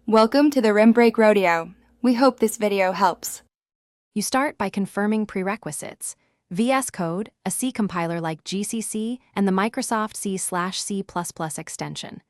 Welcome to the Rim Break Rodeo. We hope this video helps. You start by confirming prerequisites: Vscode, a C compiler like GCC, and the Microsoft C/C++ extension.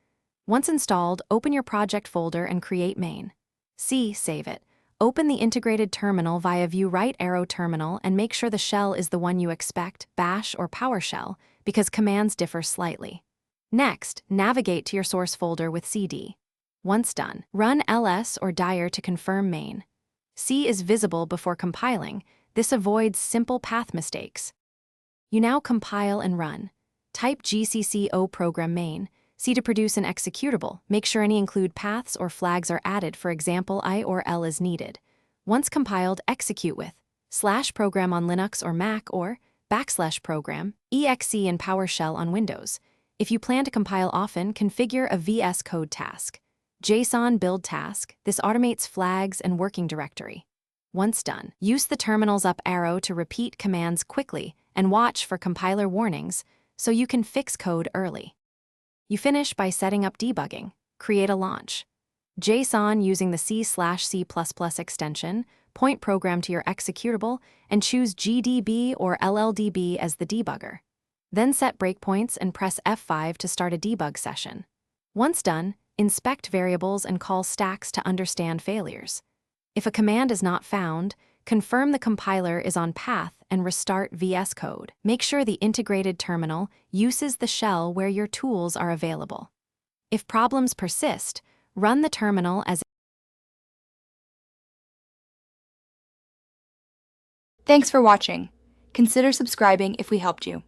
Once installed, open your project folder and create main. Save it. Open the integrated terminal via View right arrow terminal and make sure the shell is the one you expect, Bash or PowerShell, because commands differ slightly. Next, navigate to your source folder with cd. Once done, run ls or dir to confirm main. C is visible before compiling. This avoids simple path mistakes. You now compile and run. Type gcc o program main. C to produce an executable. Make sure any include paths or flags are added, for example, I or L is needed. Once compiled, execute with /program on Linux or Mac or /program, exe in PowerShell on Windows. If you plan to compile often, configure a VS Code task. JSON build task. This automates flags and working directory. Once done, use the terminal's up arrow to repeat commands quickly and watch for compiler warnings so you can fix code early. You finish by setting up debugging. Create a launch. JSON using the C/C++ extension, point program to your executable, and choose GDB or LLDB as the debugger. Then set breakpoints and press F5 to start a debug session. Once done, inspect variables and call stacks to understand failures. If a command is not found, confirm the compiler is on path and restart VS Code. Make sure the integrated terminal uses the shell where your tools are available. If problems persist, run the terminal as. Thanks for watching. Consider subscribing if we helped you.